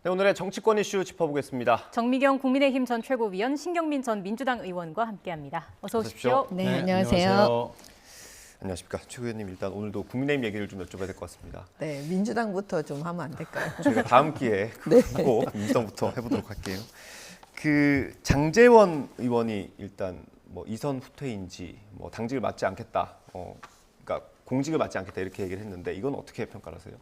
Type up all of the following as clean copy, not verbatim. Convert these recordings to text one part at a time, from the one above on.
네, 오늘의 정치권 이슈 짚어보겠습니다. 정미경 국민의힘 전 최고위원, 신경민 전 민주당 의원과 함께합니다. 어서 오십시오. 네, 안녕하세요. 안녕하십니까. 최 의원님, 일단 오늘도 국민의힘 얘기를 좀 여쭤봐야 될 것 같습니다. 네, 민주당부터 좀 하면 안 될까요? 저희가 다음 기회에 네. 꼭 민주당부터 해보도록 할게요. 그 장제원 의원이 일단 뭐 이선 후퇴인지 뭐 당직을 맡지 않겠다, 그러니까 공직을 맡지 않겠다 이렇게 얘기를 했는데 이건 어떻게 평가를 하세요?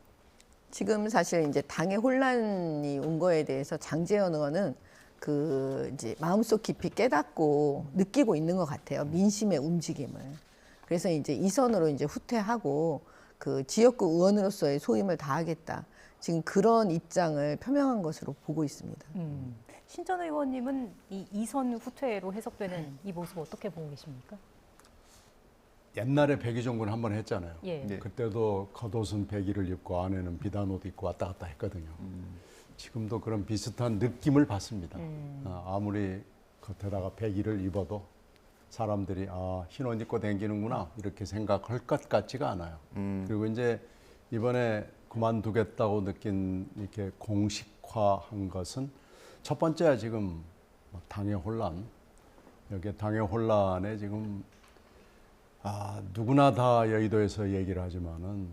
지금 사실 이제 당의 혼란이 온 거에 대해서 장제원 의원은 그 이제 마음속 깊이 깨닫고 느끼고 있는 것 같아요. 민심의 움직임을. 그래서 이제 이선으로 이제 후퇴하고 그 지역구 의원으로서의 소임을 다하겠다. 지금 그런 입장을 표명한 것으로 보고 있습니다. 신 전 의원님은 이 이선 후퇴로 해석되는 이 모습 어떻게 보고 계십니까? 옛날에 백의종군 한번 했잖아요. 예. 네. 그때도 겉옷은 백의를 입고 안에는 비단 옷 입고 왔다 갔다 했거든요. 지금도 그런 비슷한 느낌을 받습니다. 아무리 겉에다가 백의를 입어도 사람들이 흰 옷 입고 다니는구나 이렇게 생각할 것 같지가 않아요. 그리고 이제 이번에 그만두겠다고 느낀 이렇게 공식화한 것은 첫 번째 지금 당의 혼란, 여기에 당의 혼란에 지금 누구나 다 여의도에서 얘기를 하지만은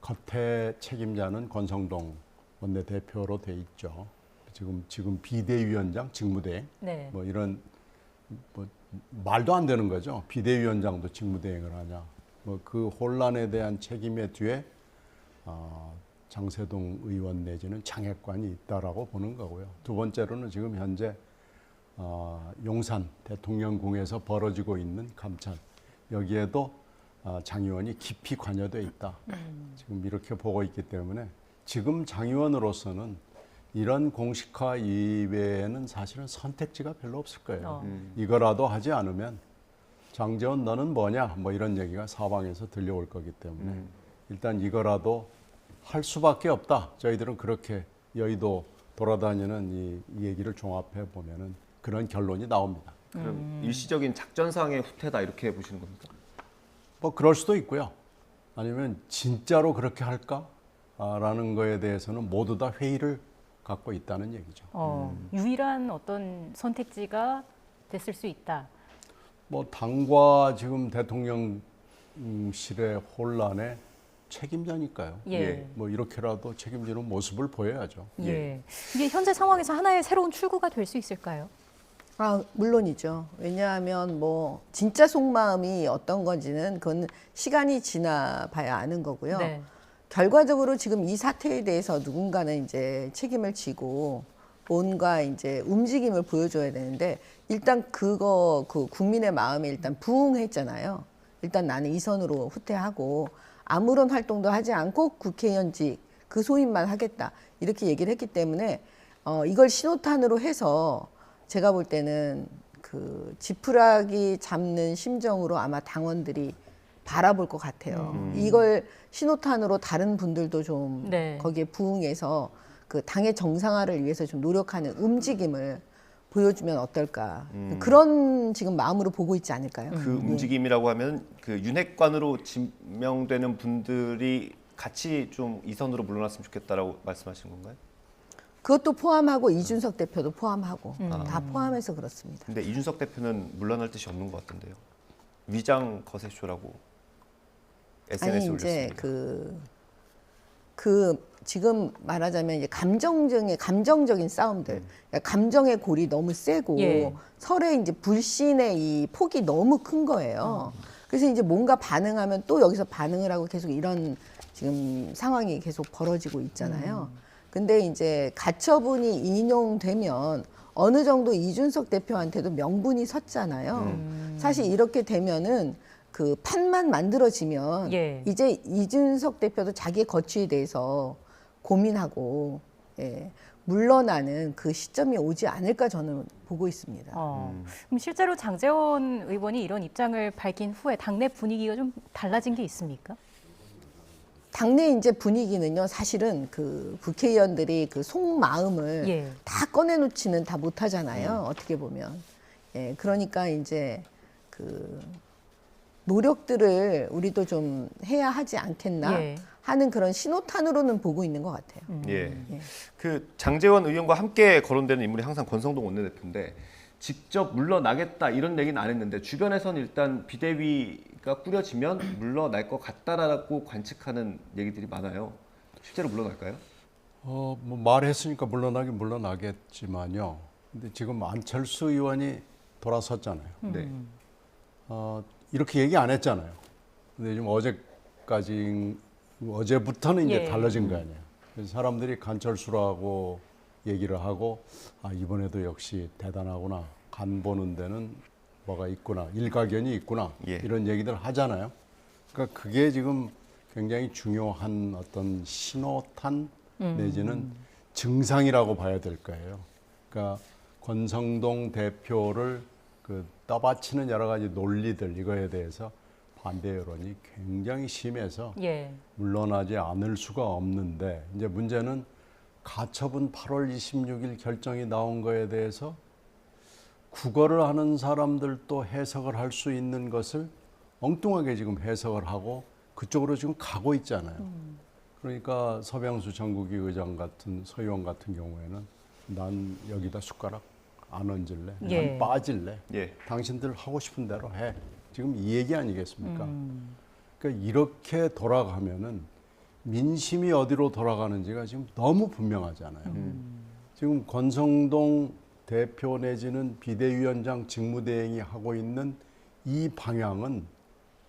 겉에 책임자는 권성동 원내대표로 돼 있죠. 지금 비대위원장 직무대행, 네. 뭐 이런 뭐 말도 안 되는 거죠. 비대위원장도 직무대행을 하냐. 뭐 그 혼란에 대한 책임의 뒤에 장세동 의원 내지는 장애권이 있다라고 보는 거고요. 두 번째로는 지금 현재 용산 대통령궁에서 벌어지고 있는 감찰. 여기에도 장 의원이 깊이 관여돼 있다. 지금 이렇게 보고 있기 때문에 지금 장 의원으로서는 이런 공식화 이외에는 사실은 선택지가 별로 없을 거예요. 이거라도 하지 않으면 장제원 너는 뭐냐 뭐 이런 얘기가 사방에서 들려올 거기 때문에 일단 이거라도 할 수밖에 없다. 저희들은 그렇게 여의도 돌아다니는 이 얘기를 종합해 보면은 그런 결론이 나옵니다. 그럼 일시적인 작전상의 후퇴다 이렇게 보시는 겁니까? 뭐 그럴 수도 있고요. 아니면 진짜로 그렇게 할까라는 거에 대해서는 모두 다 회의를 갖고 있다는 얘기죠. 유일한 어떤 선택지가 됐을 수 있다. 뭐 당과 지금 대통령실의 혼란에 책임자니까요. 예. 뭐 이렇게라도 책임지는 모습을 보여야죠. 예. 이게 현재 상황에서 하나의 새로운 출구가 될 수 있을까요? 물론이죠. 왜냐하면 뭐 진짜 속마음이 어떤 건지는 그건 시간이 지나봐야 아는 거고요. 네. 결과적으로 지금 이 사태에 대해서 누군가는 이제 책임을 지고 뭔가 이제 움직임을 보여줘야 되는데 일단 그 국민의 마음에 일단 부응했잖아요. 일단 나는 이선으로 후퇴하고 아무런 활동도 하지 않고 국회의원직 그 소임만 하겠다 이렇게 얘기를 했기 때문에 이걸 신호탄으로 해서 제가 볼 때는 그 지푸라기 잡는 심정으로 아마 당원들이 바라볼 것 같아요. 이걸 신호탄으로 다른 분들도 좀 네. 거기에 부응해서 그 당의 정상화를 위해서 좀 노력하는 움직임을 보여주면 어떨까. 그런 지금 마음으로 보고 있지 않을까요? 그 움직임이라고 하면 그 윤핵관으로 지명되는 분들이 같이 좀 이선으로 물러났으면 좋겠다라고 말씀하시는 건가요? 그것도 포함하고 이준석 대표도 포함하고 다 포함해서 그렇습니다. 근데 이준석 대표는 물러날 뜻이 없는 것 같던데요. 위장 거세쇼라고 SNS에 아니 올렸습니다. 이제 그 지금 말하자면 이제 감정적인 싸움들, 그러니까 감정의 골이 너무 세고 예. 서로의 이제 불신의 이 폭이 너무 큰 거예요. 그래서 이제 뭔가 반응하면 또 여기서 반응을 하고 계속 이런 지금 상황이 계속 벌어지고 있잖아요. 근데 이제 가처분이 인용되면 어느 정도 이준석 대표한테도 명분이 섰잖아요. 사실 이렇게 되면은 그 판만 만들어지면 예. 이제 이준석 대표도 자기의 거취에 대해서 고민하고 물러나는 그 시점이 오지 않을까 저는 보고 있습니다. 그럼 실제로 장제원 의원이 이런 입장을 밝힌 후에 당내 분위기가 좀 달라진 게 있습니까? 당내 이제 분위기는요, 사실은 그 국회의원들이 그 속마음을 예. 다 꺼내놓지는 다 못하잖아요. 어떻게 보면. 그러니까 이제 그 노력들을 우리도 좀 해야 하지 않겠나. 예. 하는 그런 신호탄으로는 보고 있는 것 같아요. 예. 예. 그 장제원 의원과 함께 거론되는 인물이 항상 권성동 원내대표인데 직접 물러나겠다 이런 얘기는 안 했는데 주변에서는 일단 비대위가 꾸려지면 물러날 것 같다라고 관측하는 얘기들이 많아요. 실제로 물러날까요? 뭐 말했으니까 물러나긴 물러나겠지만요. 근데 지금 안철수 의원이 돌아섰잖아요. 네. 이렇게 얘기 안 했잖아요. 근데 지금 어제부터는 이제 예. 달라진 거 아니에요. 그래서 사람들이 간철수라고 얘기를 하고 이번에도 역시 대단하구나. 간 보는 데는 뭐가 있구나. 일가견이 있구나. 예. 이런 얘기들 하잖아요. 그러니까 그게 지금 굉장히 중요한 어떤 신호탄 내지는 증상이라고 봐야 될 거예요. 그러니까 권성동 대표를 그 떠받치는 여러 가지 논리들 이거에 대해서 반대 여론이 굉장히 심해서 예. 물러나지 않을 수가 없는데 이제 문제는 가처분 8월 26일 결정이 나온 거에 대해서 국어를 하는 사람들도 해석을 할 수 있는 것을 엉뚱하게 지금 해석을 하고 그쪽으로 지금 가고 있잖아요. 그러니까 서병수 전국위 의장 같은 서 의원 같은 경우에는 난 여기다 숟가락 안 얹을래. 예. 난 빠질래. 예. 당신들 하고 싶은 대로 해. 지금 이 얘기 아니겠습니까? 그러니까 이렇게 돌아가면은 민심이 어디로 돌아가는지가 지금 너무 분명하잖아요. 지금 권성동 대표 내지는 비대위원장 직무대행이 하고 있는 이 방향은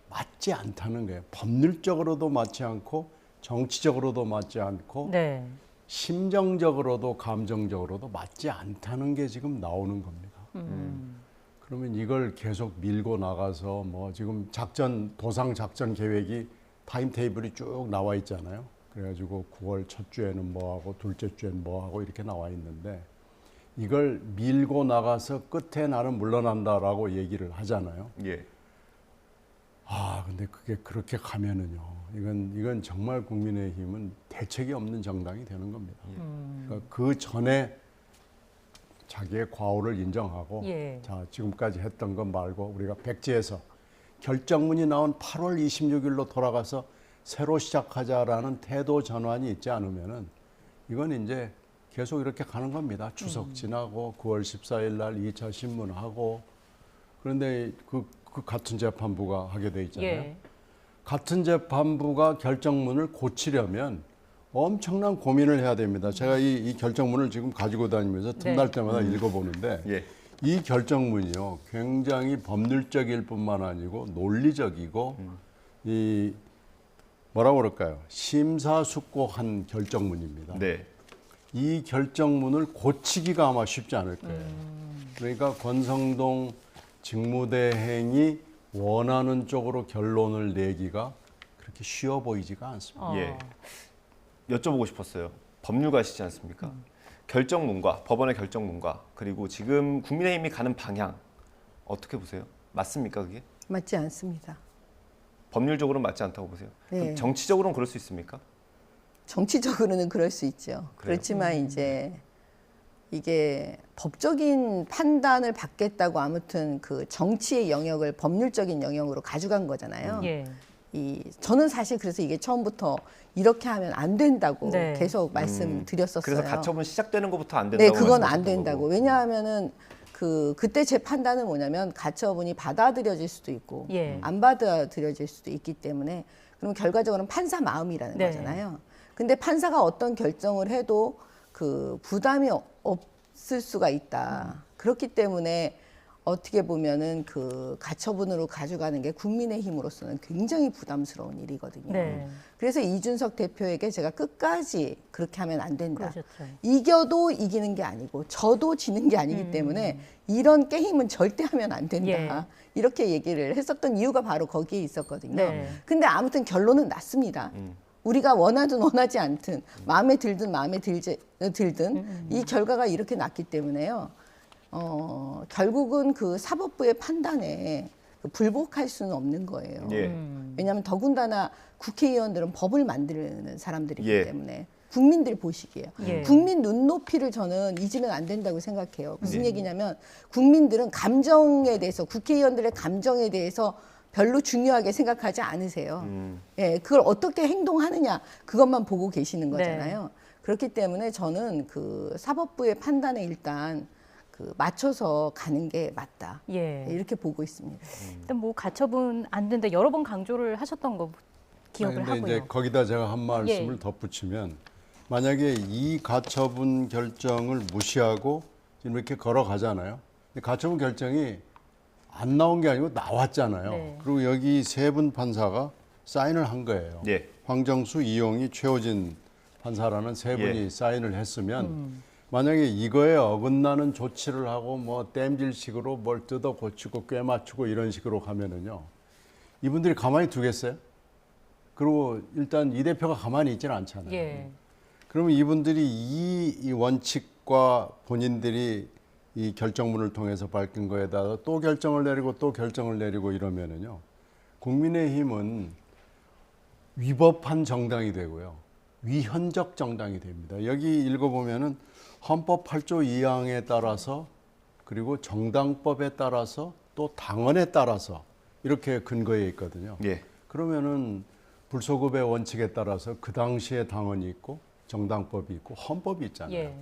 맞지 않다는 거예요. 법률적으로도 맞지 않고 정치적으로도 맞지 않고 네. 심정적으로도 감정적으로도 맞지 않다는 게 지금 나오는 겁니다. 그러면 이걸 계속 밀고 나가서 뭐 지금 도상 작전 계획이 타임테이블이 쭉 나와 있잖아요. 그래가지고 9월 첫 주에는 뭐하고 둘째 주에는 뭐하고 이렇게 나와 있는데 이걸 밀고 나가서 끝에 나는 물러난다라고 얘기를 하잖아요. 예. 근데 그게 그렇게 가면은요. 이건 정말 국민의힘은 대책이 없는 정당이 되는 겁니다. 그러니까 그 전에 자기의 과오를 인정하고 예. 자 지금까지 했던 것 말고 우리가 백지에서 결정문이 나온 8월 26일로 돌아가서 새로 시작하자라는 태도 전환이 있지 않으면은 이건 이제 계속 이렇게 가는 겁니다. 추석 지나고 9월 14일 날 2차 신문하고 그런데 그 같은 재판부가 하게 돼 있잖아요. 예. 같은 재판부가 결정문을 고치려면 엄청난 고민을 해야 됩니다. 제가 이 결정문을 지금 가지고 다니면서 틈날 때마다 읽어보는데 예. 이 결정문이요 굉장히 법률적일 뿐만 아니고 논리적이고 이 뭐라고 그럴까요? 심사숙고한 결정문입니다. 네. 이 결정문을 고치기가 아마 쉽지 않을 거예요. 그러니까 권성동 직무대행이 원하는 쪽으로 결론을 내기가 그렇게 쉬워 보이지가 않습니다. 예. 여쭤보고 싶었어요. 법률가시지 않습니까? 결정문과 법원의 결정문과 그리고 지금 국민의힘이 가는 방향 어떻게 보세요? 맞습니까 그게? 맞지 않습니다. 법률적으로는 맞지 않다고 보세요? 그럼 네. 정치적으로는 그럴 수 있습니까? 정치적으로는 그럴 수 있죠. 그래요? 그렇지만 이제 이게 법적인 판단을 받겠다고 아무튼 그 정치의 영역을 법률적인 영역으로 가져간 거잖아요. 예. 저는 사실 그래서 이게 처음부터 이렇게 하면 안 된다고 네. 계속 말씀드렸었어요. 그래서 가처분 시작되는 것부터 안 된다고 네, 그건 안 말씀하셨던 된다고. 거고. 왜냐하면은 그때 제 판단은 뭐냐면 가처분이 받아들여질 수도 있고 예. 안 받아들여질 수도 있기 때문에 그럼 결과적으로는 판사 마음이라는 네. 거잖아요. 근데 판사가 어떤 결정을 해도 그 부담이 없을 수가 있다. 그렇기 때문에 어떻게 보면은 그 가처분으로 가져가는 게 국민의힘으로서는 굉장히 부담스러운 일이거든요. 네. 그래서 이준석 대표에게 제가 끝까지 그렇게 하면 안 된다. 그러셨죠. 이겨도 이기는 게 아니고 져도 지는 게 아니기 때문에 이런 게임은 절대 하면 안 된다. 예. 이렇게 얘기를 했었던 이유가 바로 거기에 있었거든요. 네. 근데 아무튼 결론은 났습니다. 우리가 원하든 원하지 않든 마음에 들든 마음에 들든 이 결과가 이렇게 났기 때문에요. 결국은 그 사법부의 판단에 불복할 수는 없는 거예요. 예. 왜냐하면 더군다나 국회의원들은 법을 만드는 사람들이기 예. 때문에 국민들 보시기에요. 예. 국민 눈높이를 저는 잊으면 안 된다고 생각해요. 무슨 얘기냐면 국민들은 감정에 대해서 국회의원들의 감정에 대해서 별로 중요하게 생각하지 않으세요. 예, 그걸 어떻게 행동하느냐 그것만 보고 계시는 거잖아요. 그렇기 때문에 저는 그 사법부의 판단에 일단 그 맞춰서 가는 게 맞다. 예. 이렇게 보고 있습니다. 일단 뭐 가처분 안 된다 여러 번 강조를 하셨던 거 기억을 근데 하고요. 이제 거기다 제가 한 말씀을 예. 덧붙이면 만약에 이 가처분 결정을 무시하고 지금 이렇게 걸어가잖아요. 근데 가처분 결정이 안 나온 게 아니고 나왔잖아요. 네. 그리고 여기 세 분 판사가 사인을 한 거예요. 예. 황정수, 이용희, 최호진 판사라는 세 분이 예. 사인을 했으면 만약에 이거에 어긋나는 조치를 하고 뭐 땜질식으로 뭘 뜯어 고치고 꿰 맞추고 이런 식으로 가면은요. 이분들이 가만히 두겠어요? 그리고 일단 이 대표가 가만히 있지는 않잖아요. 예. 그러면 이분들이 이 원칙과 본인들이 이 결정문을 통해서 밝힌 거에다가 또 결정을 내리고 또 결정을 내리고 이러면은요. 국민의힘은 위법한 정당이 되고요. 위헌적 정당이 됩니다. 여기 읽어보면은 헌법 8조 2항에 따라서 그리고 정당법에 따라서 또 당헌에 따라서 이렇게 근거해 있거든요. 예. 그러면은 불소급의 원칙에 따라서 그 당시에 당헌이 있고 정당법이 있고 헌법이 있잖아요. 예.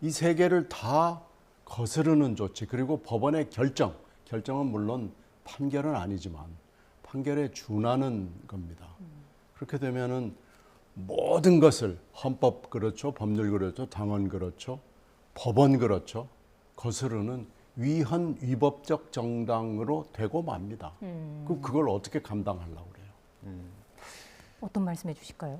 이 세 개를 다 거스르는 조치 그리고 법원의 결정은 물론 판결은 아니지만 판결에 준하는 겁니다. 그렇게 되면은 모든 것을 헌법 그렇죠, 법률 그렇죠, 당헌 그렇죠, 법원 그렇죠 거스르는 위헌 위법적 정당으로 되고 맙니다. 그걸 어떻게 감당하려고 그래요? 어떤 말씀해 주실까요?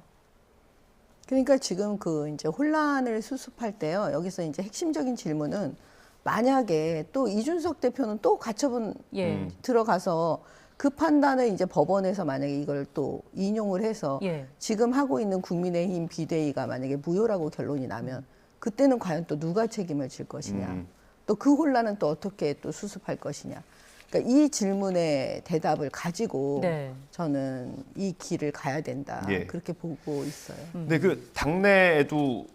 그러니까 지금 그 이제 혼란을 수습할 때요. 여기서 이제 핵심적인 질문은 만약에 또 이준석 대표는 또 가처분 예. 들어가서 그 판단을 이제 법원에서 만약에 이걸 또 인용을 해서 예. 지금 하고 있는 국민의힘 비대위가 만약에 무효라고 결론이 나면 그때는 과연 또 누가 책임을 질 것이냐. 또 그 혼란은 또 어떻게 또 수습할 것이냐. 그러니까 이 질문의 대답을 가지고 네. 저는 이 길을 가야 된다. 예. 그렇게 보고 있어요. 근데 그 당내에도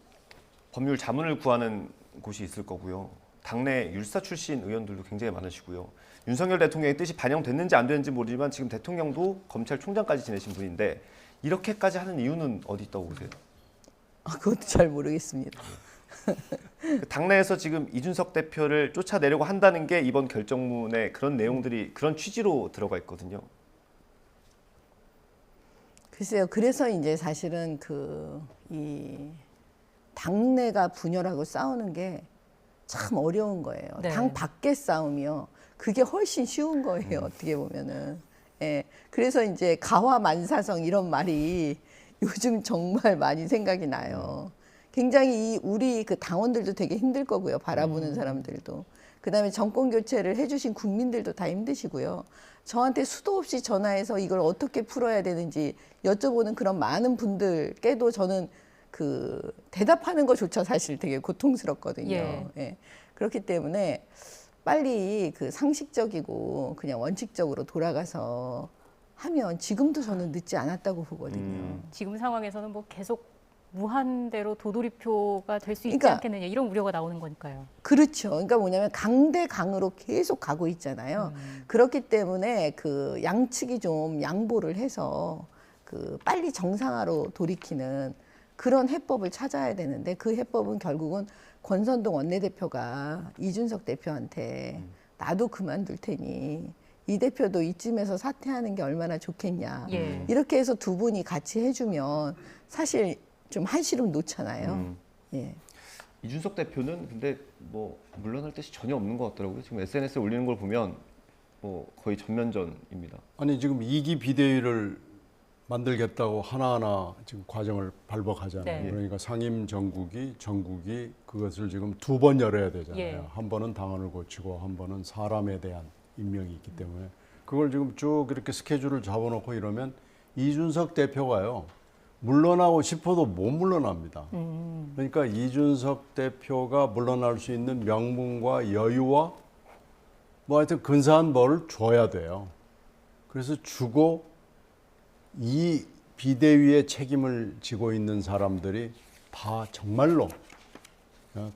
법률 자문을 구하는 곳이 있을 거고요. 당내 율사 출신 의원들도 굉장히 많으시고요. 윤석열 대통령의 뜻이 반영됐는지 안 됐는지 모르지만 지금 대통령도 검찰총장까지 지내신 분인데 이렇게까지 하는 이유는 어디 있다고 보세요? 그것도 잘 모르겠습니다. 당내에서 지금 이준석 대표를 쫓아내려고 한다는 게 이번 결정문에 그런 내용들이 그런 취지로 들어가 있거든요. 글쎄요. 그래서 이제 사실은 이 당내가 분열하고 싸우는 게 참 어려운 거예요. 네. 당 밖의 싸움이요. 그게 훨씬 쉬운 거예요. 어떻게 보면은. 예. 그래서 이제 가화만사성 이런 말이 요즘 정말 많이 생각이 나요. 굉장히 우리 그 당원들도 되게 힘들 거고요. 바라보는 사람들도. 그다음에 정권 교체를 해주신 국민들도 다 힘드시고요. 저한테 수도 없이 전화해서 이걸 어떻게 풀어야 되는지 여쭤보는 그런 많은 분들께도 저는 그 대답하는 것조차 사실 되게 고통스럽거든요. 예. 예. 그렇기 때문에 빨리 그 상식적이고 그냥 원칙적으로 돌아가서 하면 지금도 저는 늦지 않았다고 보거든요. 지금 상황에서는 뭐 계속 무한대로 도돌이표가 될 수 있지 그러니까 않겠느냐 이런 우려가 나오는 거니까요. 그렇죠. 그러니까 뭐냐면 강대강으로 계속 가고 있잖아요. 그렇기 때문에 그 양측이 좀 양보를 해서 그 빨리 정상화로 돌이키는 그런 해법을 찾아야 되는데 그 해법은 결국은 권선동 원내대표가 이준석 대표한테 나도 그만둘 테니 이 대표도 이쯤에서 사퇴하는 게 얼마나 좋겠냐. 예. 이렇게 해서 두 분이 같이 해주면 사실 좀 한시름 놓잖아요. 예. 이준석 대표는 근데 뭐 물러날 뜻이 전혀 없는 것 같더라고요. 지금 SNS에 올리는 걸 보면 뭐 거의 전면전입니다. 아니 지금 2기 비대위를 만들겠다고 하나하나 지금 과정을 발복하잖아요. 네. 그러니까 상임 정국이 정국이 그것을 지금 두 번 열어야 되잖아요. 예. 한 번은 당헌을 고치고 한 번은 사람에 대한 임명이 있기 때문에 그걸 지금 쭉 이렇게 스케줄을 잡아놓고 이러면 이준석 대표가요. 물러나고 싶어도 못 물러납니다. 그러니까 이준석 대표가 물러날 수 있는 명분과 여유와 뭐 하여튼 근사한 뭐를 줘야 돼요. 그래서 주고 이 비대위의 책임을 지고 있는 사람들이 다 정말로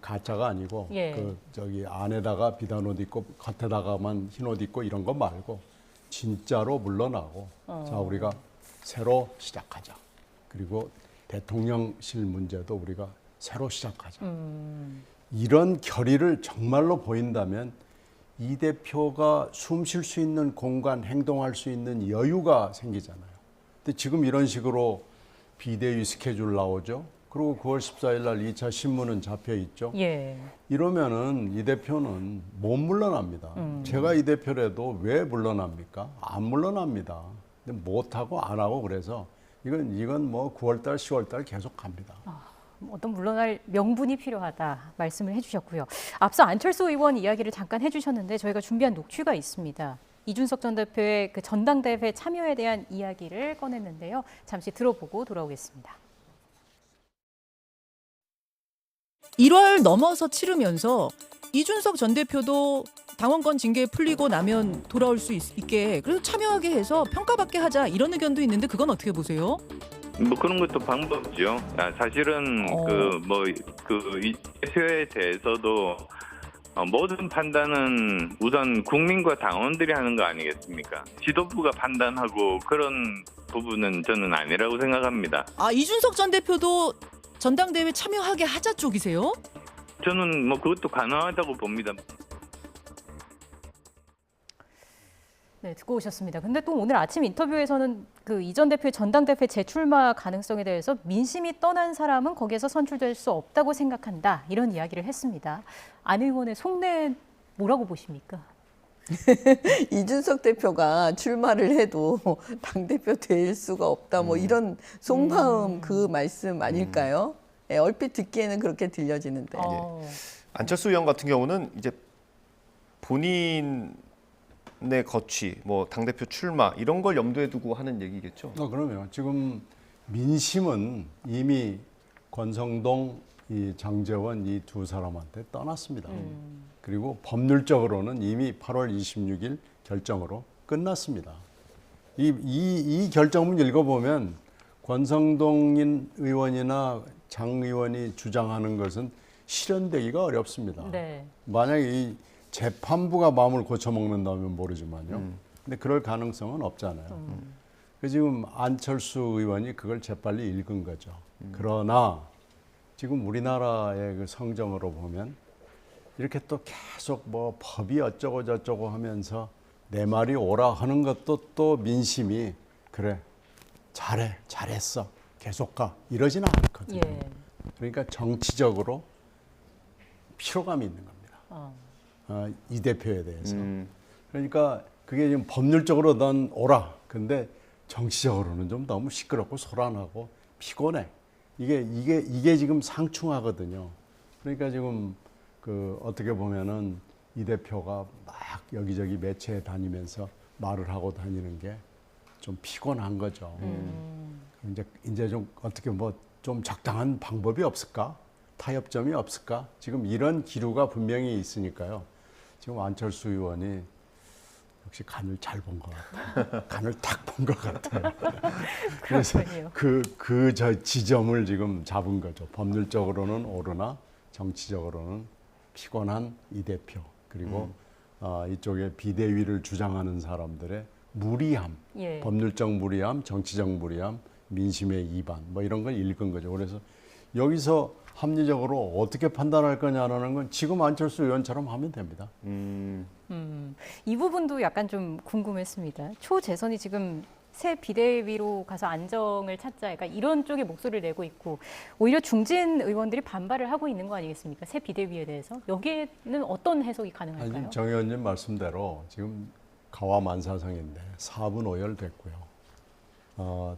가짜가 아니고 예. 그 저기 안에다가 비단 옷 입고 겉에다가만 흰 옷 입고 이런 거 말고 진짜로 물러나고 자 우리가 새로 시작하자. 그리고 대통령실 문제도 우리가 새로 시작하자. 이런 결의를 정말로 보인다면 이 대표가 숨 쉴 수 있는 공간, 행동할 수 있는 여유가 생기잖아요. 근데 지금 이런 식으로 비대위 스케줄 나오죠. 그리고 9월 14일 날 2차 신문은 잡혀 있죠. 예. 이러면은 이 대표는 못 물러납니다. 제가 이 대표라도 왜 물러납니까? 안 물러납니다. 근데 못하고 안 하고 그래서 이건 뭐 9월달, 10월달 계속 갑니다. 어떤 물러날 명분이 필요하다 말씀을 해주셨고요. 앞서 안철수 의원 이야기를 잠깐 해주셨는데 저희가 준비한 녹취가 있습니다. 이준석 전 대표의 그 전당대회 참여에 대한 이야기를 꺼냈는데요. 잠시 들어보고 돌아오겠습니다. 1월 넘어서 치르면서 이준석 전 대표도 당원권 징계 풀리고 나면 돌아올 수 있게 그래서 참여하게 해서 평가받게 하자 이런 의견도 있는데 그건 어떻게 보세요? 뭐 그런 것도 방법이죠. 사실은 이 대표에 대해서도 모든 판단은 우선 국민과 당원들이 하는 거 아니겠습니까? 지도부가 판단하고 그런 부분은 저는 아니라고 생각합니다. 이준석 전 대표도 전당대회 참여하게 하자 쪽이세요? 저는 뭐 그것도 가능하다고 봅니다. 네, 듣고 오셨습니다. 근데 또 오늘 아침 인터뷰에서는 그 이 전 대표의 전당대회 재출마 가능성에 대해서 민심이 떠난 사람은 거기에서 선출될 수 없다고 생각한다. 이런 이야기를 했습니다. 안 의원의 속내 뭐라고 보십니까? 이준석 대표가 출마를 해도 당대표 될 수가 없다. 뭐 이런 속마음 그 말씀 아닐까요? 예, 얼핏 듣기에는 그렇게 들려지는데. 안철수 의원 같은 경우는 이제 본인의 거취, 뭐 당대표 출마 이런 걸 염두에 두고 하는 얘기겠죠. 그러면 지금 민심은 이미 권성동, 이 장제원 이 두 사람한테 떠났습니다. 그리고 법률적으로는 이미 8월 26일 결정으로 끝났습니다. 이 결정문 읽어보면 권성동 의원이나 장 의원이 주장하는 것은 실현되기가 어렵습니다. 네. 만약에 이 재판부가 마음을 고쳐먹는다면 모르지만요. 근데 그럴 가능성은 없잖아요. 그래서 지금 안철수 의원이 그걸 재빨리 읽은 거죠. 그러나 지금 우리나라의 그 성정으로 보면 이렇게 또 계속 뭐 법이 어쩌고 저쩌고 하면서 내 말이 옳아 하는 것도 또 민심이 그래 잘했어 계속 가 이러지는 않거든요. 예. 그러니까 정치적으로 피로감이 있는 겁니다. 이 대표에 대해서. 그러니까 그게 지금 법률적으로 넌 옳아. 근데 정치적으로는 좀 너무 시끄럽고 소란하고 피곤해. 이게 지금 상충하거든요. 그러니까 지금 그 어떻게 보면은 이 대표가 막 여기저기 매체에 다니면서 말을 하고 다니는 게 좀 피곤한 거죠. 이제 좀 어떻게 뭐 좀 적당한 방법이 없을까? 타협점이 없을까? 지금 이런 기류가 분명히 있으니까요. 지금 안철수 의원이 역시 간을 잘 본 것 같아요. 간을 딱 본 것 같아요. 그래서 저 지점을 지금 잡은 거죠. 법률적으로는 오르나 정치적으로는 피곤한 이 대표 그리고 이쪽에 비대위를 주장하는 사람들의 무리함, 예. 법률적 무리함, 정치적 무리함, 민심의 이반 뭐 이런 걸 읽은 거죠. 그래서 여기서 합리적으로 어떻게 판단할 거냐라는 건 지금 안철수 의원처럼 하면 됩니다. 이 부분도 약간 좀 궁금했습니다. 초재선이 지금 새 비대위로 가서 안정을 찾자, 약간 이런 쪽의 목소리를 내고 있고 오히려 중진 의원들이 반발을 하고 있는 거 아니겠습니까? 새 비대위에 대해서 여기에는 어떤 해석이 가능할까요? 정 의원님 말씀대로 지금 가와만사성인데 4분 오열됐고요.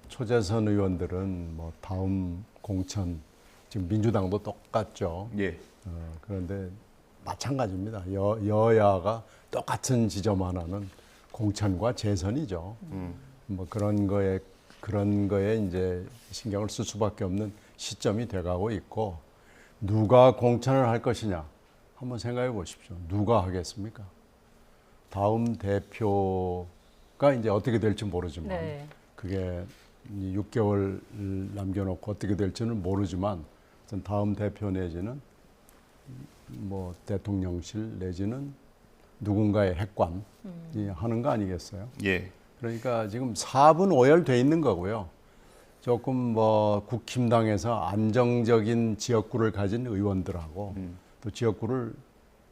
초재선 의원들은 뭐 다음 공천 지금 민주당도 똑같죠. 예. 그런데 마찬가지입니다. 여야가 똑같은 지점 하나는 공천과 재선이죠. 뭐 그런 거에 이제 신경을 쓸 수밖에 없는 시점이 돼가고 있고 누가 공천을 할 것이냐 한번 생각해 보십시오. 누가 하겠습니까? 다음 대표가 이제 어떻게 될지 모르지만 네. 그게 6개월 남겨놓고 어떻게 될지는 모르지만 다음 대표 내지는 뭐 대통령실 내지는 누군가의 핵관이 하는 거 아니겠어요? 예. 그러니까 지금 4분 오열돼 있는 거고요. 조금 뭐 국힘당에서 안정적인 지역구를 가진 의원들하고 또 지역구를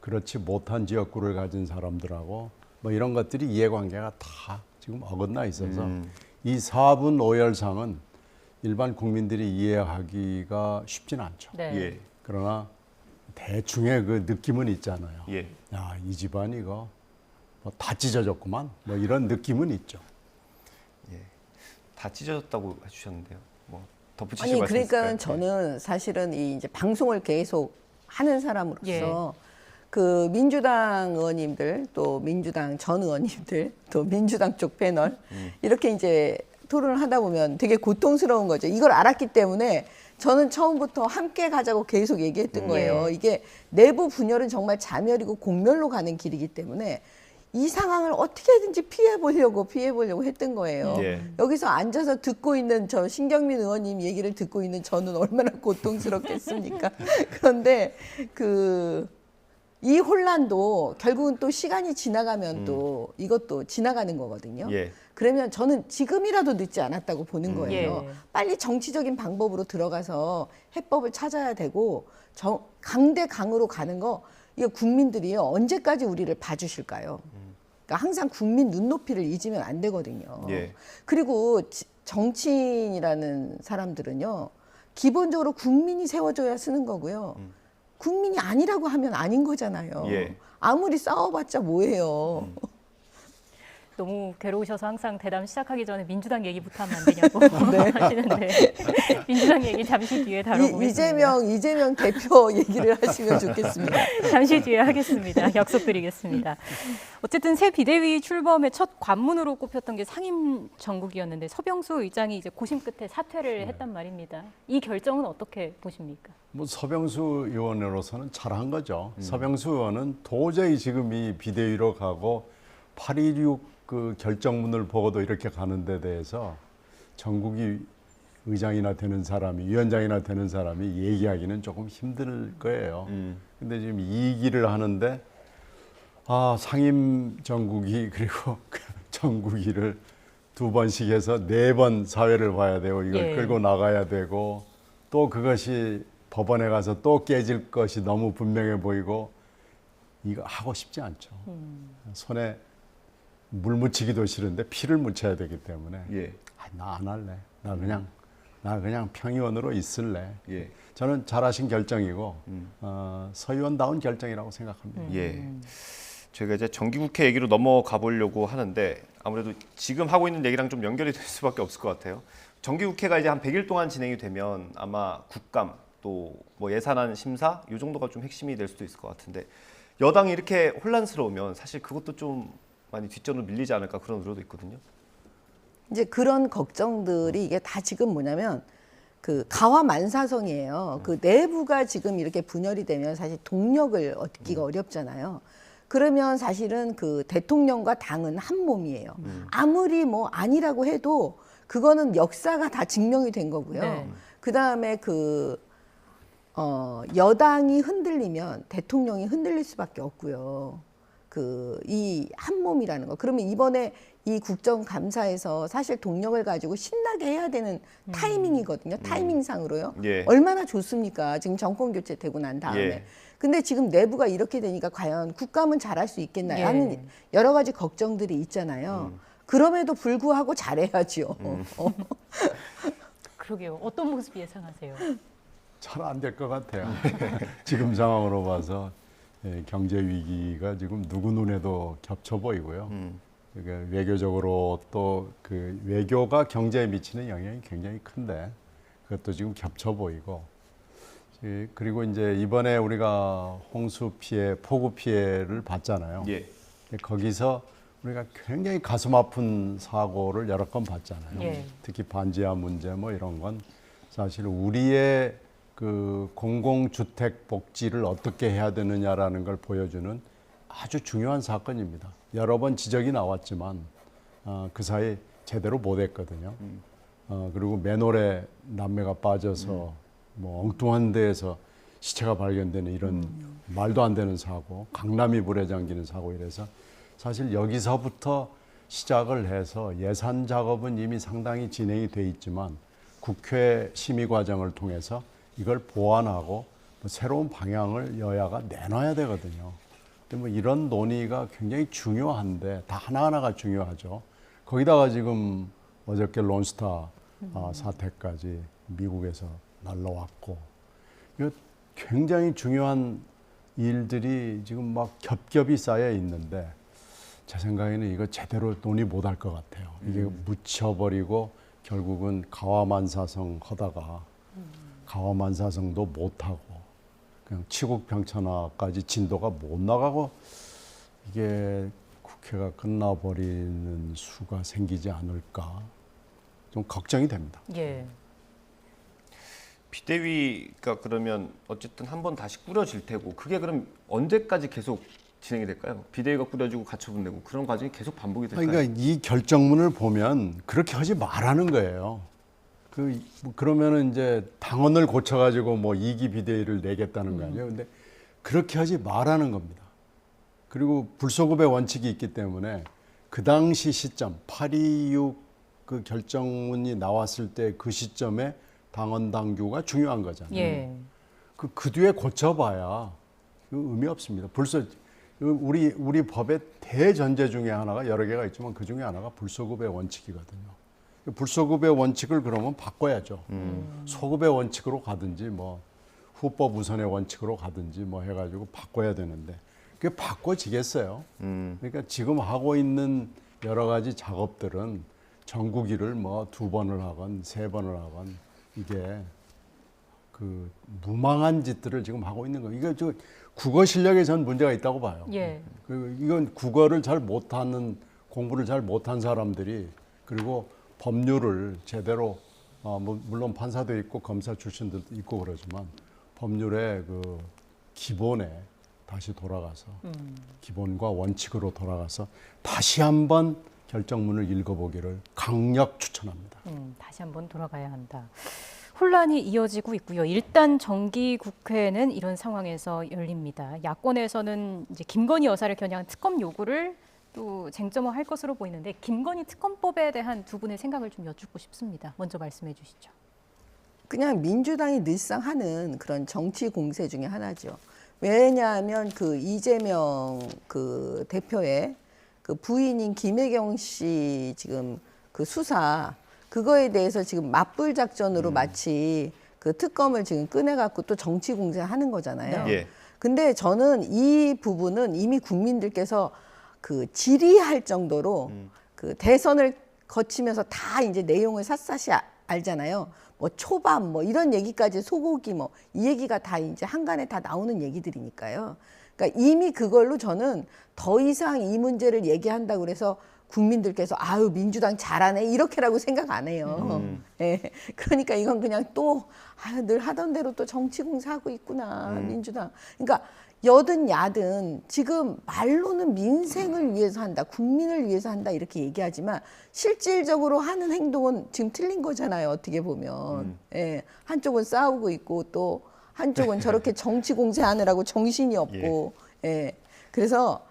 그렇지 못한 지역구를 가진 사람들하고 뭐 이런 것들이 이해관계가 다 지금 어긋나 있어서 이 4분 오열상은 일반 국민들이 이해하기가 쉽진 않죠. 네. 예. 그러나 대충의 그 느낌은 있잖아요. 예. 야, 이 집안 이거 뭐 다 찢어졌구만. 뭐 이런 느낌은 있죠. 다 찢어졌다고 해주셨는데요. 뭐 덧붙이실 아니 말씀 그러니까 있을까요? 저는 사실은 이 이제 방송을 계속 하는 사람으로서 예. 그 민주당 의원님들 또 민주당 전 의원님들 또 민주당 쪽 패널 이렇게 이제 토론을 하다 보면 되게 고통스러운 거죠. 이걸 알았기 때문에 저는 처음부터 함께 가자고 계속 얘기했던 거예요. 이게 내부 분열은 정말 자멸이고 공멸로 가는 길이기 때문에 이 상황을 어떻게든지 피해 보려고 했던 거예요. 예. 여기서 앉아서 듣고 있는 저 신경민 의원님 얘기를 듣고 있는 저는 얼마나 고통스럽겠습니까? 그런데 이 혼란도 결국은 또 시간이 지나가면 또 이것도 지나가는 거거든요. 예. 그러면 저는 지금이라도 늦지 않았다고 보는 거예요. 예. 빨리 정치적인 방법으로 들어가서 해법을 찾아야 되고 강대강으로 가는 거 이거 국민들이요 언제까지 우리를 봐주실까요? 그러니까 항상 국민 눈높이를 잊으면 안 되거든요. 예. 그리고 정치인이라는 사람들은요 기본적으로 국민이 세워줘야 쓰는 거고요. 국민이 아니라고 하면 아닌 거잖아요. 예. 아무리 싸워봤자 뭐예요. 너무 괴로우셔서 항상 대담 시작하기 전에 민주당 얘기부터 하면 안 되냐고 하시는데 민주당 얘기 잠시 뒤에 다뤄보겠습니다. 이재명 대표 얘기를 하시면 좋겠습니다. 잠시 뒤에 하겠습니다. 약속드리겠습니다. 어쨌든 새 비대위 출범의 첫 관문으로 꼽혔던 게 상임 정국이었는데 서병수 의장이 이제 고심 끝에 사퇴를 했단 말입니다. 이 결정은 어떻게 보십니까? 뭐 서병수 의원으로서는 잘한 거죠. 서병수 의원은 도저히 지금 이 비대위로 가고 8.16 그 결정문을 보고도 이렇게 가는 데 대해서 정국이 의장이나 되는 사람이 위원장이나 되는 사람이 얘기하기는 조금 힘들 거예요. 근데 지금 이 길을 하는데 상임 정국이 그리고 정국이를 2번씩 해서 4번 사회를 봐야 되고 이걸 예. 끌고 나가야 되고 또 그것이 법원에 가서 또 깨질 것이 너무 분명해 보이고 이거 하고 싶지 않죠. 손에 물 묻히기도 싫은데 피를 묻혀야 되기 때문에 예. 나 안 할래. 나 그냥 평의원으로 있을래. 예. 저는 잘하신 결정이고 서 의원다운 결정이라고 생각합니다. 예. 저희가 이제 정기국회 얘기로 넘어가 보려고 하는데 아무래도 지금 하고 있는 얘기랑 좀 연결이 될 수밖에 없을 것 같아요. 정기국회가 이제 한 100일 동안 진행이 되면 아마 국감 또 뭐 예산안 심사 이 정도가 좀 핵심이 될 수도 있을 것 같은데 여당이 이렇게 혼란스러우면 사실 그것도 좀 많이 뒷전으로 밀리지 않을까 그런 우려도 있거든요. 이제 그런 걱정들이 이게 다 지금 뭐냐면 그 가화만사성이에요. 그 내부가 지금 이렇게 분열이 되면 사실 동력을 얻기가 어렵잖아요. 그러면 사실은 그 대통령과 당은 한 몸이에요. 아무리 뭐 아니라고 해도 그거는 역사가 다 증명이 된 거고요. 네. 그 다음에 여당이 흔들리면 대통령이 흔들릴 수밖에 없고요. 이 한 몸이라는 거. 그러면 이번에 이 국정감사에서 사실 동력을 가지고 신나게 해야 되는 타이밍이거든요. 타이밍상으로요. 예. 얼마나 좋습니까? 지금 정권 교체 되고 난 다음에. 예. 근데 지금 내부가 이렇게 되니까 과연 국감은 잘할 수 있겠나요? 예. 하는 여러 가지 걱정들이 있잖아요. 그럼에도 불구하고 잘해야죠. 그러게요. 어떤 모습 예상하세요? 잘 안 될 것 같아요. 지금 상황으로 봐서 경제 위기가 지금 누구 눈에도 겹쳐 보이고요. 그러니까 외교적으로 또 그 외교가 경제에 미치는 영향이 굉장히 큰데 그것도 지금 겹쳐 보이고 그리고 이제 이번에 우리가 홍수 피해, 폭우 피해를 봤잖아요. 예. 거기서 우리가 굉장히 가슴 아픈 사고를 여러 건 봤잖아요. 예. 특히 반지하 문제 뭐 이런 건 사실 우리의 그 공공주택 복지를 어떻게 해야 되느냐라는 걸 보여주는 아주 중요한 사건입니다. 여러 번 지적이 나왔지만 그 사이 제대로 못했거든요. 그리고 맨홀에 남매가 빠져서 뭐 엉뚱한 데에서 시체가 발견되는 이런 말도 안 되는 사고, 강남이 불에 잠기는 사고 이래서 사실 여기서부터 시작을 해서 예산 작업은 이미 상당히 진행이 돼 있지만 국회 심의 과정을 통해서 이걸 보완하고 새로운 방향을 여야가 내놔야 되거든요. 근데 뭐 이런 논의가 굉장히 중요한데 다 하나하나가 중요하죠. 거기다가 지금 어저께 론스타 사태까지 미국에서 날라왔고 이거 굉장히 중요한 일들이 지금 막 겹겹이 쌓여 있는데 제 생각에는 이거 제대로 논의 못할 것 같아요. 이게 묻혀버리고 결국은 가와만사성 하다가 가와만사성도 못하고 그냥 치국평천하까지 진도가 못 나가고 이게 국회가 끝나버리는 수가 생기지 않을까 좀 걱정이 됩니다. 예. 비대위가 그러면 어쨌든 한번 다시 꾸려질 테고 그게 그럼 언제까지 계속 진행이 될까요? 비대위가 꾸려지고 가처분되고 그런 과정이 계속 반복이 될까요? 그러니까 이 결정문을 보면 그렇게 하지 말라는 거예요. 그러면은 이제 당원을 고쳐가지고 뭐 2기 비대위를 내겠다는 거 아니에요. 근데 그렇게 하지 말라는 겁니다. 그리고 불소급의 원칙이 있기 때문에 그 당시 시점 826 그 결정문이 나왔을 때 그 시점에 당원 당규가 중요한 거잖아요. 예. 그 뒤에 고쳐봐야 의미 없습니다. 벌써 우리 법의 대전제 중에 하나가 여러 개가 있지만 그 중에 하나가 불소급의 원칙이거든요. 불소급의 원칙을 그러면 바꿔야죠. 소급의 원칙으로 가든지 뭐 후법 우선의 원칙으로 가든지 뭐 해가지고 바꿔야 되는데 그게 바꿔지겠어요. 그러니까 지금 하고 있는 여러 가지 작업들은 전국일을 뭐 2번을 하건 3번을 하건 이게 그 무망한 짓들을 지금 하고 있는 거예요. 이거 국어 실력에 전 문제가 있다고 봐요. 예. 이건 국어를 잘 못하는 공부를 잘 못한 사람들이 그리고 법률을 제대로 물론 판사도 있고 검사 출신들도 있고 그러지만 법률의 그 기본에 다시 돌아가서 기본과 원칙으로 돌아가서 다시 한번 결정문을 읽어보기를 강력 추천합니다. 다시 한번 돌아가야 한다. 혼란이 이어지고 있고요. 일단 정기국회는 이런 상황에서 열립니다. 야권에서는 이제 김건희 여사를 겨냥한 특검 요구를 또 쟁점화할 것으로 보이는데 김건희 특검법에 대한 두 분의 생각을 좀 여쭙고 싶습니다. 먼저 말씀해 주시죠. 그냥 민주당이 늘상 하는 그런 정치 공세 중에 하나죠. 왜냐하면 그 이재명 그 대표의 그 부인인 김혜경 씨 지금 그 수사 그거에 대해서 지금 맞불 작전으로 마치 그 특검을 지금 꺼내갖고 또 정치 공세하는 거잖아요. 예. 근데 저는 이 부분은 이미 국민들께서 그 질의할 정도로 그 대선을 거치면서 다 이제 내용을 샅샅이 알잖아요. 뭐 초밥 뭐 이런 얘기까지 소고기 뭐 이 얘기가 다 이제 한간에 다 나오는 얘기들이니까요. 그러니까 이미 그걸로 저는 더 이상 이 문제를 얘기한다고 그래서 국민들께서 아유 민주당 잘하네 이렇게라고 생각 안 해요. 예. 그러니까 이건 그냥 또 아유 늘 하던 대로 또 정치 공세하고 있구나 민주당. 그러니까 여든 야든 지금 말로는 민생을 위해서 한다, 국민을 위해서 한다 이렇게 얘기하지만 실질적으로 하는 행동은 지금 틀린 거잖아요. 어떻게 보면 예. 한쪽은 싸우고 있고 또 한쪽은 저렇게 정치 공세하느라고 정신이 없고 예. 그래서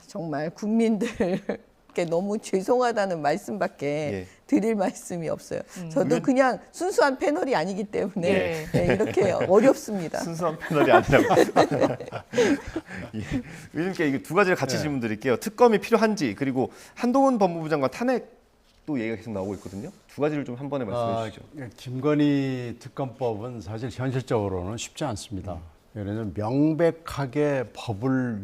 정말 국민들께 너무 죄송하다는 말씀밖에 드릴 말씀이 없어요. 저도 그냥 순수한 패널이 아니기 때문에 이렇게 어렵습니다. 순수한 패널이 아니라고. 의원님께 이게 두 가지를 같이 질문 드릴게요. 특검이 필요한지 그리고 한동훈 법무부 장관 탄핵도 얘기가 계속 나오고 있거든요. 두 가지를 좀 한 번에 말씀해 주시죠. 김건희 특검법은 사실 현실적으로는 쉽지 않습니다. 왜냐하면 명백하게 법을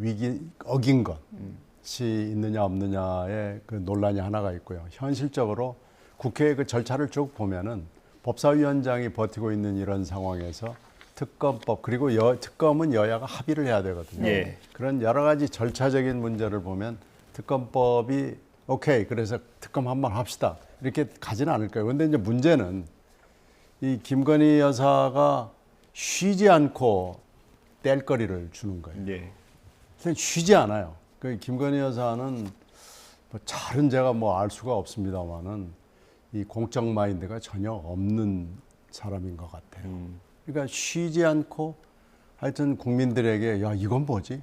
어긴 것이 있느냐 없느냐의 그 논란이 하나가 있고요. 현실적으로 국회의 그 절차를 쭉 보면은 법사위원장이 버티고 있는 이런 상황에서 특검법 그리고 특검은 여야가 합의를 해야 되거든요. 그런 여러 가지 절차적인 문제를 보면 특검법이 오케이 그래서 특검 한번 합시다 이렇게 가지는 않을 거예요. 그런데 이제 문제는 이 김건희 여사가 쉬지 않고 뗄거리를 주는 거예요. 그냥 쉬지 않아요. 그 김건희 여사는 뭐 잘은 제가 뭐 알 수가 없습니다만은 이 공적 마인드가 전혀 없는 사람인 것 같아요. 그러니까 쉬지 않고 하여튼 국민들에게 야 이건 뭐지?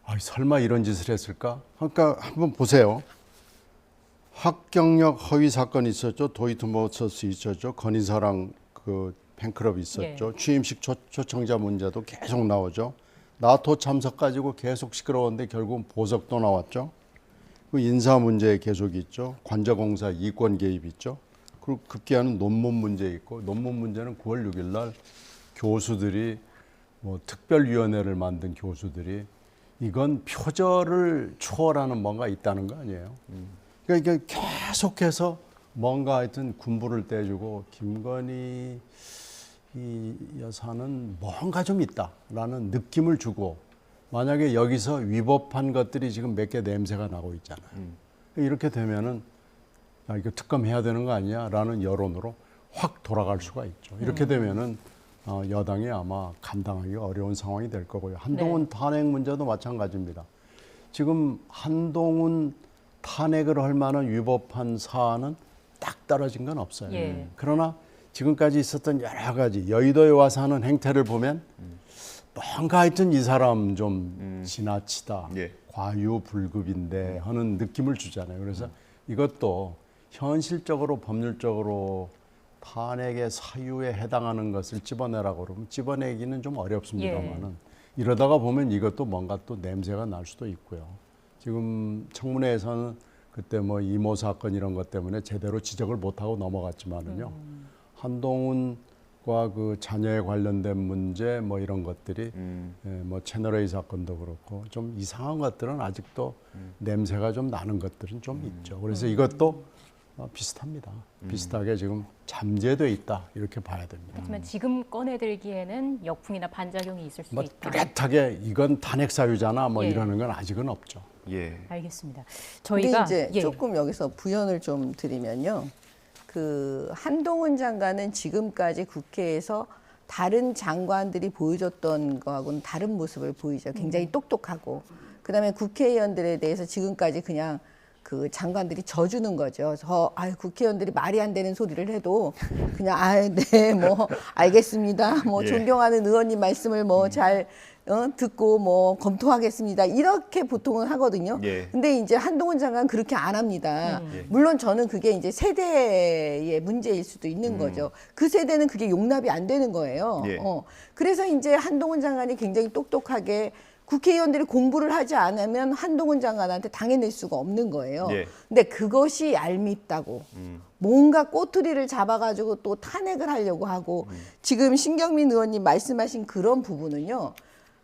아, 설마 이런 짓을 했을까? 그러니까 한번 보세요. 학경력 허위 사건 있었죠. 도이트모터스 있었죠. 건희사랑 그 팬클럽 있었죠. 취임식 초청자 문제도 계속 나오죠. 나토 참석 가지고 계속 시끄러웠는데 결국은 보석도 나왔죠. 그 인사 문제 계속 있죠. 관자공사 이권 개입 있죠. 그리고 급기야는 논문 문제 있고 논문 문제는 9월 6일 날 교수들이 뭐 특별위원회를 만든 교수들이 이건 표절을 초월하는 뭔가 있다는 거 아니에요. 그러니까 계속해서 뭔가 하여튼 군부를 떼주고 김건희 이 여사는 뭔가 좀 있다라는 느낌을 주고 만약에 여기서 위법한 것들이 지금 몇 개 냄새가 나고 있잖아요. 이렇게 되면은 야, 이거 특검해야 되는 거 아니야라는 여론으로 확 돌아갈 수가 있죠. 이렇게 되면은 여당이 아마 감당하기 어려운 상황이 될 거고요. 한동훈 탄핵 문제도 마찬가지입니다. 지금 한동훈 탄핵을 할 만한 위법한 사안은 딱 떨어진 건 없어요. 예. 그러나 지금까지 있었던 여러 가지 여의도에 와서 하는 행태를 보면 뭔가 하여튼 이 사람 좀 지나치다, 예. 과유불급인데 하는 느낌을 주잖아요. 그래서 이것도 현실적으로 법률적으로 탄핵의 사유에 해당하는 것을 집어내라고 그러면 집어내기는 좀 어렵습니다만은 이러다가 보면 이것도 뭔가 또 냄새가 날 수도 있고요. 지금 청문회에서는 그때 뭐 이모 사건 이런 것 때문에 제대로 지적을 못하고 넘어갔지만은요. 한동훈과 그 자녀에 관련된 문제 뭐 이런 것들이 뭐 채널A 사건도 그렇고 좀 이상한 것들은 아직도 냄새가 좀 나는 것들은 좀 있죠. 그래서 이것도 비슷합니다. 비슷하게 지금 잠재돼 있다 이렇게 봐야 됩니다. 하지만 지금 꺼내들기에는 역풍이나 반작용이 있을 수 뭐 있다. 뚜렷하게 이건 탄핵 사유잖아 뭐 예. 이러는 건 아직은 없죠. 예. 알겠습니다. 근데 저희가 이제 조금 여기서 부연을 좀 드리면요. 그 한동훈 장관은 지금까지 국회에서 다른 장관들이 보여줬던 거하고는 다른 모습을 보이죠. 굉장히 똑똑하고. 그다음에 국회의원들에 대해서 지금까지 그냥 그 장관들이 져주는 거죠. 국회의원들이 말이 안 되는 소리를 해도 그냥 네, 뭐 알겠습니다. 뭐 예. 존경하는 의원님 말씀을 뭐 잘 듣고 뭐 검토하겠습니다. 이렇게 보통은 하거든요. 예. 근데 이제 한동훈 장관 그렇게 안 합니다. 예. 물론 저는 그게 이제 세대의 문제일 수도 있는 거죠. 그 세대는 그게 용납이 안 되는 거예요. 예. 그래서 이제 한동훈 장관이 굉장히 똑똑하게 국회의원들이 공부를 하지 않으면 한동훈 장관한테 당해낼 수가 없는 거예요. 예. 근데 그것이 얄밉다고 뭔가 꼬투리를 잡아가지고 또 탄핵을 하려고 하고 지금 신경민 의원님 말씀하신 그런 부분은요.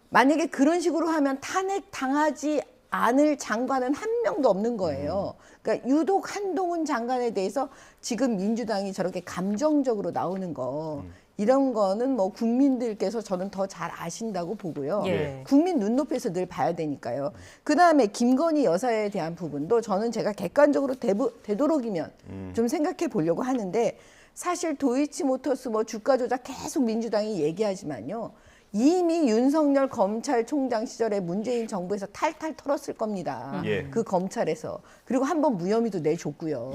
만약에 그런 식으로 하면 탄핵 당하지 않을 장관은 한 명도 없는 거예요. 그러니까 유독 한동훈 장관에 대해서 지금 민주당이 저렇게 감정적으로 나오는 거 이런 거는 뭐 국민들께서 저는 더 잘 아신다고 보고요. 예. 국민 눈높이에서 늘 봐야 되니까요. 그다음에 김건희 여사에 대한 부분도 저는 제가 객관적으로 되도록이면 좀 생각해 보려고 하는데 사실 도이치모터스 뭐 주가 조작 계속 민주당이 얘기하지만요. 이미 윤석열 검찰총장 시절에 문재인 정부에서 탈탈 털었을 겁니다. 예. 그 검찰에서. 그리고 한번 무혐의도 내줬고요.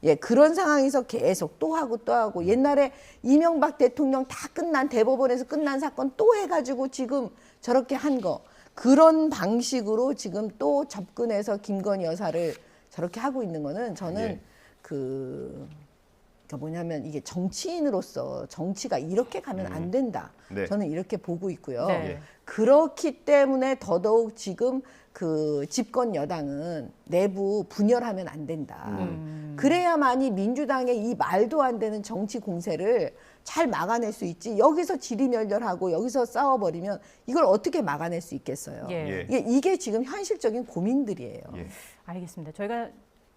예. 그런 상황에서 계속 또 하고 옛날에 이명박 대통령 다 끝난 대법원에서 끝난 사건 또 해가지고 지금 저렇게 한 거. 그런 방식으로 지금 또 접근해서 김건희 여사를 저렇게 하고 있는 거는 저는 예. 그러니까 뭐냐면 이게 정치인으로서 정치가 이렇게 가면 안 된다. 네. 저는 이렇게 보고 있고요. 네. 그렇기 때문에 더더욱 지금 그 집권 여당은 내부 분열하면 안 된다. 그래야만이 민주당의 이 말도 안 되는 정치 공세를 잘 막아낼 수 있지. 여기서 지리멸렬하고 여기서 싸워버리면 이걸 어떻게 막아낼 수 있겠어요. 예. 이게 지금 현실적인 고민들이에요. 예. 알겠습니다. 저희가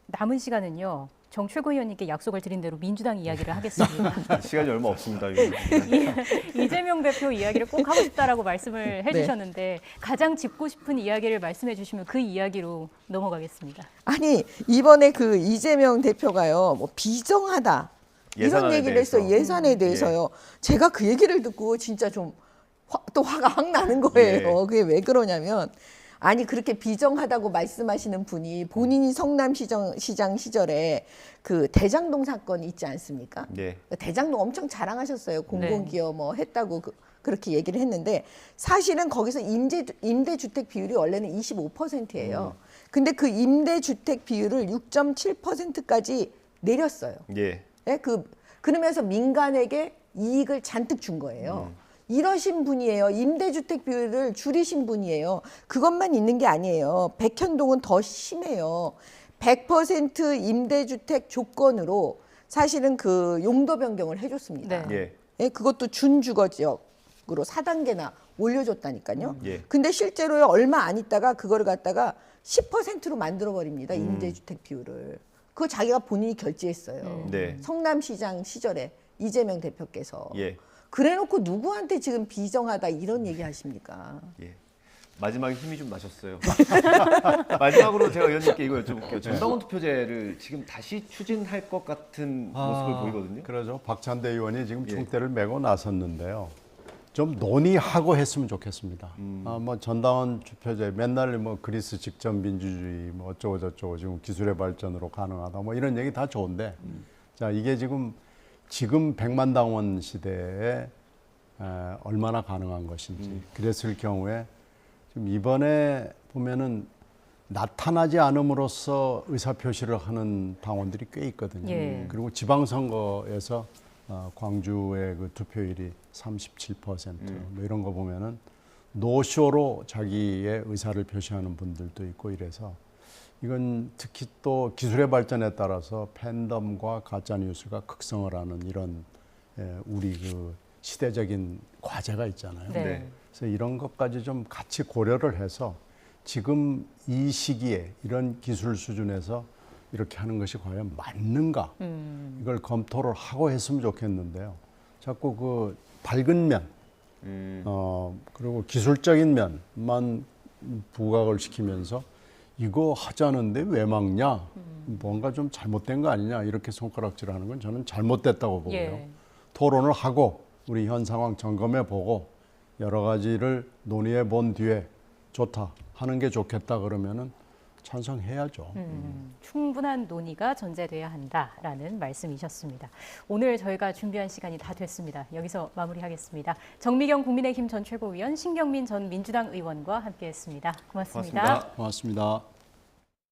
남은 시간은요. 정 최고위원님께 약속을 드린 대로 민주당 이야기를 하겠습니다. 시간이 얼마 없습니다. 이재명 대표 이야기를 꼭 하고 싶다라고 말씀을 해주셨는데 가장 짚고 싶은 이야기를 말씀해 주시면 그 이야기로 넘어가겠습니다. 아니 이번에 그 이재명 대표가요. 뭐 비정하다. 이런 예산안에 얘기를 대해서. 했어요. 예산에 대해서요. 제가 그 얘기를 듣고 진짜 좀 또 화가 확 나는 거예요. 예. 그게 왜 그러냐면 아니 그렇게 비정하다고 말씀하시는 분이 본인이 성남시장 시절에 그 대장동 사건 있지 않습니까? 예. 대장동 엄청 자랑하셨어요. 공공기업 뭐 했다고 그렇게 얘기를 했는데 사실은 거기서 임대주택 비율이 원래는 25%예요. 근데 그 임대주택 비율을 6.7%까지 내렸어요. 예. 예, 그러면서 민간에게 이익을 잔뜩 준 거예요. 이러신 분이에요. 임대주택 비율을 줄이신 분이에요. 그것만 있는 게 아니에요. 백현동은 더 심해요. 100% 임대주택 조건으로 사실은 그 용도 변경을 해줬습니다. 네. 예. 예, 그것도 준주거 지역으로 4단계나 올려줬다니까요. 예. 근데 실제로 얼마 안 있다가 그거를 갖다가 10%로 만들어버립니다. 임대주택 비율을. 그거 자기가 본인이 결제했어요. 네. 성남시장 시절에 이재명 대표께서. 예. 그래놓고 누구한테 지금 비정하다 이런 얘기 하십니까? 예. 마지막에 힘이 좀 나셨어요. 마지막으로 제가 의원님께 이거 여쭤볼게요. 전당원 투표제를 지금 다시 추진할 것 같은 모습을 보이거든요. 그러죠. 박찬대 의원이 지금 예. 총대를 메고 나섰는데요. 좀 논의하고 했으면 좋겠습니다. 뭐 전당원 투표제 맨날 뭐 그리스 직접 민주주의 뭐 어쩌고 저쩌고 지금 기술의 발전으로 가능하다 뭐 이런 얘기 다 좋은데 자 이게 지금 100만 당원 시대에 얼마나 가능한 것인지 그랬을 경우에 지금 이번에 보면은 나타나지 않음으로써 의사표시를 하는 당원들이 꽤 있거든요. 예. 그리고 지방선거에서 광주의 그 투표율이 37% 뭐 이런 거 보면은 노쇼로 자기의 의사를 표시하는 분들도 있고 이래서 이건 특히 또 기술의 발전에 따라서 팬덤과 가짜 뉴스가 극성을 하는 이런 우리 그 시대적인 과제가 있잖아요. 네. 네. 그래서 이런 것까지 좀 같이 고려를 해서 지금 이 시기에 이런 기술 수준에서 이렇게 하는 것이 과연 맞는가 이걸 검토를 하고 했으면 좋겠는데요. 자꾸 그 밝은 면 그리고 기술적인 면만 부각을 시키면서 이거 하자는데 왜 막냐 뭔가 좀 잘못된 거 아니냐 이렇게 손가락질하는 건 저는 잘못됐다고 보고요. 예. 토론을 하고 우리 현 상황 점검해 보고 여러 가지를 논의해 본 뒤에 좋다 하는 게 좋겠다 그러면은 찬성해야죠. 충분한 논의가 전제돼야 한다라는 말씀이셨습니다. 오늘 저희가 준비한 시간이 다 됐습니다. 여기서 마무리하겠습니다. 정미경 국민의힘 전 최고위원, 신경민 전 민주당 의원과 함께했습니다. 고맙습니다. 고맙습니다. 고맙습니다.